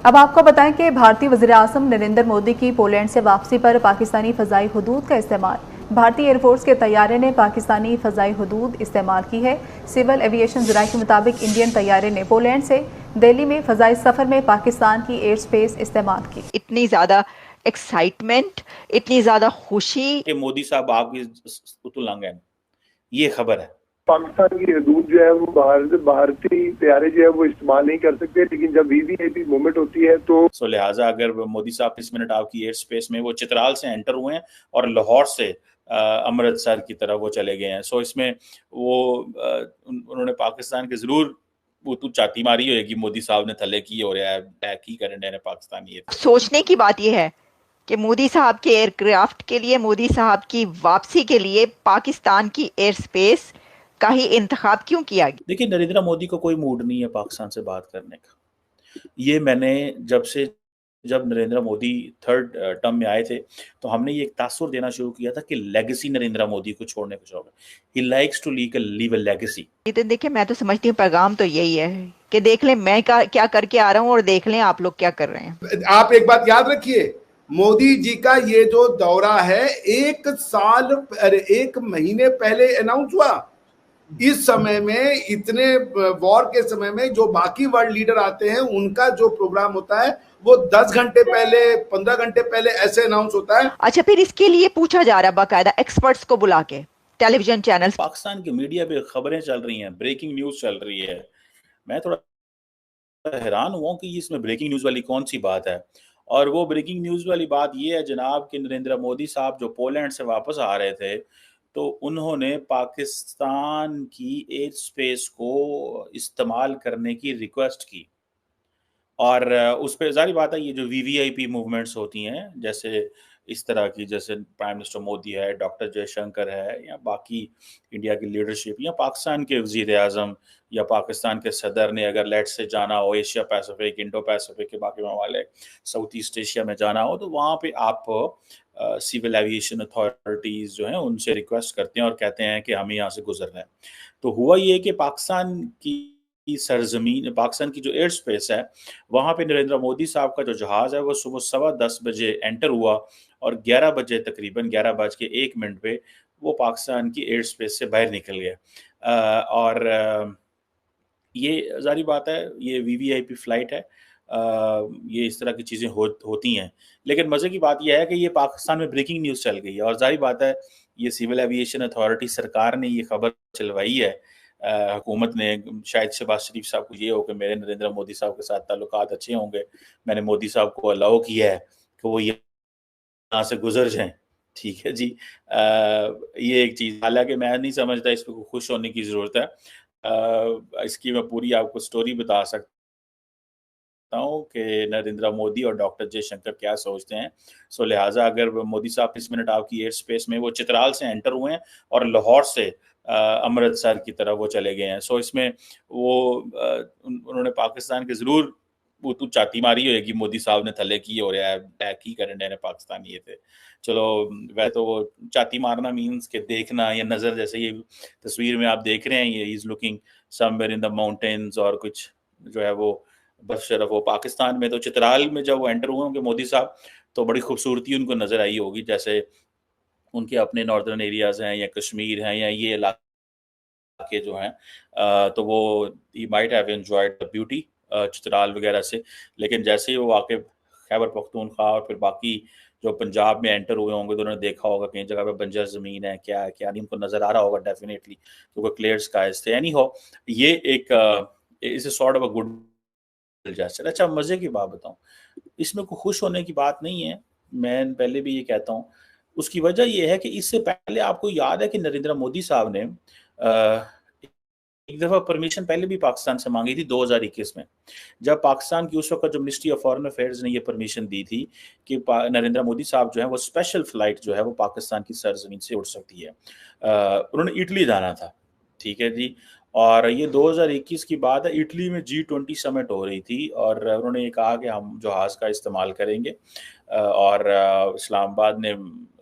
अब आपको बताएं कि भारतीय वज़ीर-ए-आज़म नरेंद्र मोदी की पोलैंड से वापसी पर पाकिस्तानी फ़ज़ाई हुदूद का इस्तेमाल। भारतीय एयरफोर्स के तैयारे ने पाकिस्तानी फ़ज़ाई हुदूद इस्तेमाल की है। सिविल एविएशन ज़राए के मुताबिक इंडियन तैयारे ने पोलैंड से दिल्ली में फ़ज़ाई सफ़र में पाकिस्तान की एयर स्पेस इस्तेमाल की। इतनी ज़्यादा एक्साइटमेंट, इतनी ज़्यादा खुशी कि मोदी साहब आपकी उतुलंघन, ये खबर है। पाकिस्तान की हदूद जो है वो भारतीय तैयारे जो है वो इस्तेमाल नहीं कर सकते, लेकिन जब वीवीआईपी मूवमेंट होती है तो लिहाजा अगर मोदी साहब 30 मिनट आपकी एयर स्पेस में वो चित्राल से एंटर हुए हैं और लाहौर से अमृतसर की तरफ वो चले गए हैं। इसमें वो उन्होंने पाकिस्तान के जरूर वो तो चाती मारी होगी मोदी साहब ने थले की हो रहा है अटैक ही करने ने पाकिस्तान। ये सोचने की बात यह है कि मोदी साहब के एयरक्राफ्ट के लिए, मोदी साहब की वापसी के लिए पाकिस्तान की एयर स्पेस का ही इंतखाब क्यों किया गया? देखिए, नरेंद्र मोदी को कोई मूड नहीं है पाकिस्तान से बात करने का। ये मैंने जब नरेंद्र मोदी थर्ड टर्म में आए थे तो हमने ये एक तासुर देना शुरू किया था कि लेगेसी नरेंद्र मोदी को छोड़ने को चाहोगे। He likes to leave a legacy. देखिए, मैं तो समझती हूँ पैगाम तो यही है कि देख लें मैं क्या करके आ रहा हूँ और देख लें आप लोग क्या कर रहे हैं। आप एक बात याद रखिए, मोदी जी का ये जो दौरा है 1 महीने पहले अनाउंस हुआ। इस समय में, इतने वॉर के समय में जो बाकी वर्ल्ड लीडर आते हैं उनका जो प्रोग्राम होता है वो 10 घंटे पहले, 15 घंटे पहले ऐसे अनाउंस होता है। अच्छा, फिर इसके लिए पूछा जा रहा है बाकायदा एक्सपर्ट्स को बुला के टेलीविजन चैनल। पाकिस्तान की मीडिया पे खबरें चल रही हैं, ब्रेकिंग न्यूज चल रही है। मैं थोड़ा हैरान हुआ कि इसमें ब्रेकिंग न्यूज वाली कौन सी बात है। और वो ब्रेकिंग न्यूज वाली बात ये है जनाब कि नरेंद्र मोदी साहब जो पोलैंड से वापस आ रहे थे तो उन्होंने पाकिस्तान की एयर स्पेस को इस्तेमाल करने की रिक्वेस्ट की। और उस पे ज़ाहिर बात है ये जो वीवीआईपी मूवमेंट्स होती हैं, जैसे इस तरह की, जैसे प्राइम मिनिस्टर मोदी है, डॉक्टर जयशंकर है, या बाकी इंडिया की लीडरशिप, या पाकिस्तान के वज़ीर-ए-आज़म या पाकिस्तान के सदर ने अगर लेट्स से जाना हो एशिया पैसिफिक, इंडो पैसिफिक के बाकी ममालिक, साउथ ईस्ट एशिया में जाना हो तो वहाँ पे आप सिविल एविएशन अथॉरिटीज़ जो हैं उनसे रिक्वेस्ट करते हैं और कहते हैं कि हमें यहाँ से गुजरना है। तो हुआ ये कि पाकिस्तान की सरजमीन, पाकिस्तान की जो एयर स्पेस है वहाँ पे नरेंद्र मोदी साहब का जो जहाज़ है वो सुबह 10:15 बजे एंटर हुआ और 11 बजे, तकरीबन 11:01 पे वो पाकिस्तान की एयर स्पेस से बाहर निकल गया। और ये ज़ाहिर बात है ये वीवीआईपी फ्लाइट है। ये इस तरह की चीज़ें होती हैं। लेकिन मज़े की बात ये है कि ये पाकिस्तान में ब्रेकिंग न्यूज़ चल गई है और ज़ाहिर बात है ये सिविल एविएशन अथॉरिटी सरकार ने ये खबर चलवाई है। हुकूमत ने, शायद शहबाज शरीफ साहब को ये हो कि मेरे नरेंद्र मोदी साहब के साथ ताल्लुकात अच्छे होंगे, मैंने मोदी साहब को अलाउ किया है कि वो यहाँ से गुजर जाएँ। ठीक है जी। ये एक चीज़, हालाँकि मैं नहीं समझता इस पे कोई खुश होने की ज़रूरत है। इसकी मैं पूरी आपको स्टोरी बता सकता हूँ कि नरेंद्र मोदी और डॉक्टर जयशंकर क्या सोचते हैं। लिहाजा अगर मोदी साहब 30 मिनट आपकी एयर स्पेस में वो चित्राल से एंटर हुए हैं और लाहौर से अमृतसर की तरफ वो चले गए हैं। इसमें वो उन्होंने पाकिस्तान के ज़रूर वो तो चाती मारी होगी मोदी साहब ने थले की हो रहा है अटैक ही करने ने पाकिस्तान। ये थे, चलो वह तो वो चाती मारना मीन्स के देखना या नज़र, जैसे ये तस्वीर में आप देख रहे हैं ये is looking somewhere in the mountains और कुछ जो है वो बशरफ वो पाकिस्तान में। तो चित्राल में जब वो एंटर हुए होंगे मोदी साहब तो बड़ी खूबसूरती उनको नज़र आई होगी, जैसे उनके अपने नॉर्दर्न एरियाज़ हैं या कश्मीर हैं या ये इलाके जो हैं। तो वो he might have enjoyed the beauty Chitral वगैरह से। लेकिन जैसे ही वो आके खैबर पख्तूनख्वा और फिर बाकी जो पंजाब में एंटर हुए होंगे तो उन्होंने देखा होगा कई जगह पे बंजर ज़मीन है, क्या है क्या नहीं, उनको नज़र आ रहा होगा डेफिनेटली क्योंकि क्लियर स्काइज़ थे। एनी हाउ, ये एक it's a sort of a good gesture. अच्छा, मज़े की बात बताऊँ, इसमें कोई खुश होने की बात नहीं है, मैं पहले भी ये कहता हूँ। उसकी वजह ये है कि इससे पहले आपको याद है कि नरेंद्र मोदी साहब ने एक दफ़ा परमिशन पहले भी पाकिस्तान से मांगी थी 2021 में, जब पाकिस्तान की उस वक्त जो मिनिस्ट्री ऑफ फॉरेन अफेयर्स ने ये परमिशन दी थी कि नरेंद्र मोदी साहब जो है वो स्पेशल फ्लाइट जो है वो पाकिस्तान की सरजमीन से उड़ सकती है। उन्होंने इटली जाना था, ठीक है जी। और ये 2021 की बात है, इटली में G20 समिट हो रही थी और उन्होंने ये कहा कि हम जहाज़ का इस्तेमाल करेंगे। और इस्लामाबाद ने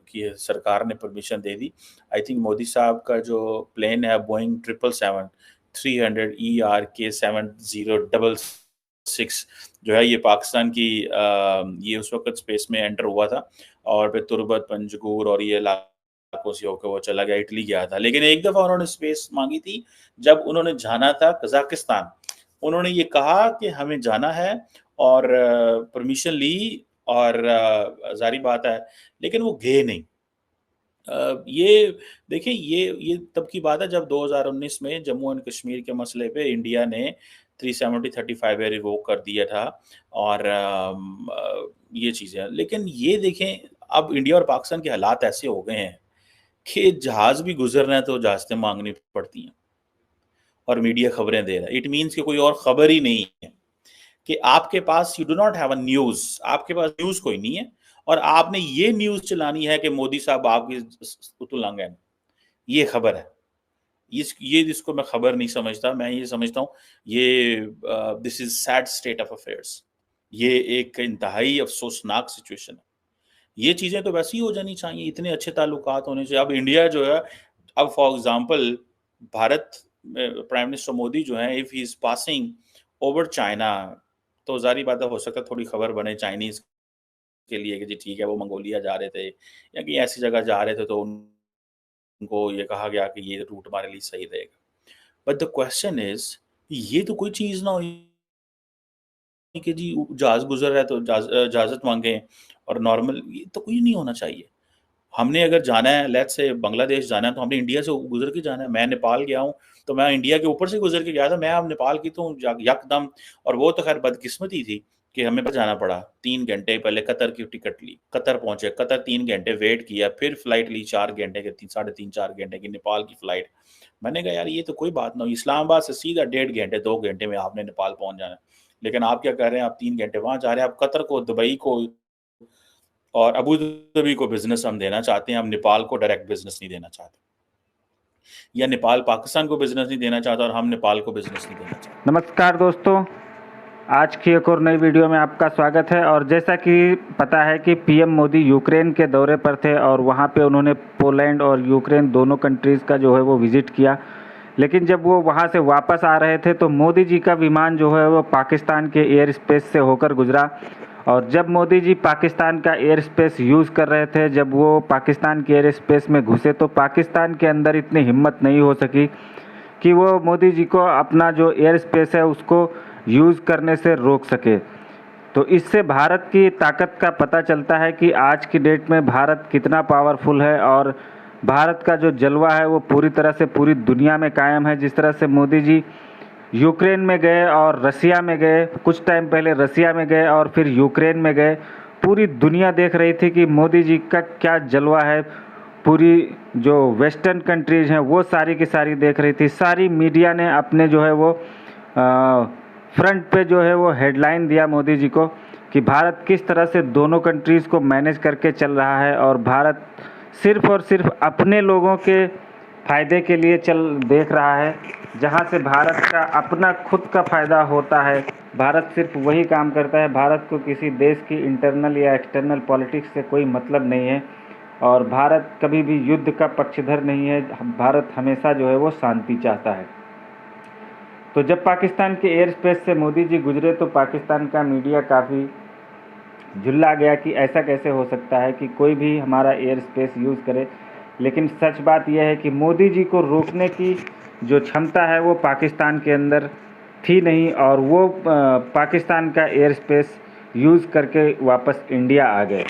की सरकार ने permission they the. I think Modi साहब का जो प्लेन है बोइंग 777-300 ERK 7066 जो है ये पाकिस्तान की ये उस वक्त स्पेस में एंटर हुआ था और फिर तुर्बत, पंजगूर और ये इलाकों से होकर वो चला गया, इटली गया था। लेकिन एक दफ़ा उन्होंने स्पेस मांगी थी जब उन्होंने जाना था कजाकिस्तान। उन्होंने ये कहा कि हमें जाना है और परमिशन ली और जारी बात है, लेकिन वो गए नहीं। ये देखिए ये तब की बात है जब 2019 में जम्मू एंड कश्मीर के मसले पे इंडिया ने 370-35 ए रिवोक कर दिया था और ये चीज़ें। लेकिन ये देखें अब इंडिया और पाकिस्तान के हालात ऐसे हो गए हैं कि जहाज़ भी गुजर रहे हैं तो इजाज़तें मांगनी पड़ती हैं और मीडिया खबरें दे रहा है। इट मीन्स कि कोई और खबर ही नहीं है कि आपके पास, you do not have a news, आपके पास न्यूज़ कोई नहीं है और आपने ये न्यूज़ चलानी है कि मोदी साहब आपकी उतुलंग हैं। ये खबर है। ये जिसको मैं खबर नहीं समझता, मैं ये समझता हूँ ये this is sad state of affairs. ये एक इंतहाई अफसोसनाक सिचुएशन है। ये चीज़ें तो वैसे ही हो जानी चाहिए, इतने अच्छे ताल्लुकात होने चाहिए। अब इंडिया जो है, अब for example Bharat prime minister Modi जो है, if he is passing over China, तो जारी बात है हो सकता है थोड़ी खबर बने चाइनीज के लिए कि जी ठीक है वो मंगोलिया जा रहे थे या कि ऐसी जगह जा रहे थे तो उनको ये कहा गया कि ये रूट हमारे लिए सही रहेगा। बट द क्वेश्चन इज ये तो कोई चीज़ ना हुई कि जी जहाज गुजर रहा है तो इजाज़त मांगे और नॉर्मल, ये तो कोई नहीं होना चाहिए। हमने अगर जाना है, लेट्स से बांग्लादेश जाना है, तो हमने इंडिया से गुजर के जाना है। मैं नेपाल गया हूँ तो मैं इंडिया के ऊपर से गुजर के गया था, मैं अब नेपाल की तो यकदम। और वो तो खैर बदकिस्मती थी कि हमें बस जाना पड़ा। 3 घंटे पहले कतर की टिकट ली, कतर पहुंचे, कतर 3 घंटे वेट किया, फिर फ्लाइट ली 4 घंटे के, 3.5-4 घंटे की नेपाल की फ्लाइट। मैंने कहा यार ये तो कोई बात ना हुई, इस्लामाबाद से सीधा 1.5 घंटे 2 घंटे में आपने नेपाल पहुंच जाना है। लेकिन आप क्या कर रहे हैं, आप 3 घंटे वहां जा रहे हैं, आप कतर को, दुबई को और अबू धाबी को बिजनेस हम देना चाहते हैं, हम नेपाल को डायरेक्ट बिजनेस नहीं देना चाहते, या नेपाल पाकिस्तान को बिजनेस नहीं देना चाहता और हम नेपाल को बिजनेस नहीं देना चाहते। नमस्कार दोस्तों, आज की एक और नई वीडियो में आपका स्वागत है। और जैसा कि पता है कि पीएम मोदी यूक्रेन के दौरे पर थे और वहाँ पे उन्होंने पोलैंड और यूक्रेन दोनों कंट्रीज़ का जो है वो विज़िट किया। लेकिन जब वो वहाँ से वापस आ रहे थे तो मोदी जी का विमान जो है वो पाकिस्तान के एयर स्पेस से होकर गुजरा। और जब मोदी जी पाकिस्तान का एयर स्पेस यूज़ कर रहे थे, जब वो पाकिस्तान के एयर स्पेस में घुसे तो पाकिस्तान के अंदर इतनी हिम्मत नहीं हो सकी कि वो मोदी जी को अपना जो एयर स्पेस है उसको यूज़ करने से रोक सके। तो इससे भारत की ताकत का पता चलता है कि आज की डेट में भारत कितना पावरफुल है और भारत का जो जलवा है वो पूरी तरह से पूरी दुनिया में कायम है। जिस तरह से मोदी जी यूक्रेन में गए और रसिया में गए, कुछ टाइम पहले रसिया में गए और फिर यूक्रेन में गए, पूरी दुनिया देख रही थी कि मोदी जी का क्या जलवा है। पूरी जो वेस्टर्न कंट्रीज़ हैं वो सारी की सारी देख रही थी। सारी मीडिया ने अपने जो है वो फ्रंट पे जो है वो हेडलाइन दिया मोदी जी को कि भारत किस तरह से दोनों कंट्रीज़ को मैनेज करके चल रहा है और भारत सिर्फ़ और सिर्फ अपने लोगों के फ़ायदे के लिए देख रहा है। जहाँ से भारत का अपना खुद का फ़ायदा होता है, भारत सिर्फ वही काम करता है। भारत को किसी देश की इंटरनल या एक्सटर्नल पॉलिटिक्स से कोई मतलब नहीं है और भारत कभी भी युद्ध का पक्षधर नहीं है। भारत हमेशा जो है वो शांति चाहता है। तो जब पाकिस्तान के एयर स्पेस से मोदी जी गुजरे तो पाकिस्तान का मीडिया काफ़ी झुल्ला गया कि ऐसा कैसे हो सकता है कि कोई भी हमारा एयर स्पेस यूज़ करे। लेकिन सच बात यह है कि मोदी जी को रोकने की जो क्षमता है वो पाकिस्तान के अंदर थी नहीं और वो पाकिस्तान का एयर स्पेस यूज़ करके वापस इंडिया आ गए।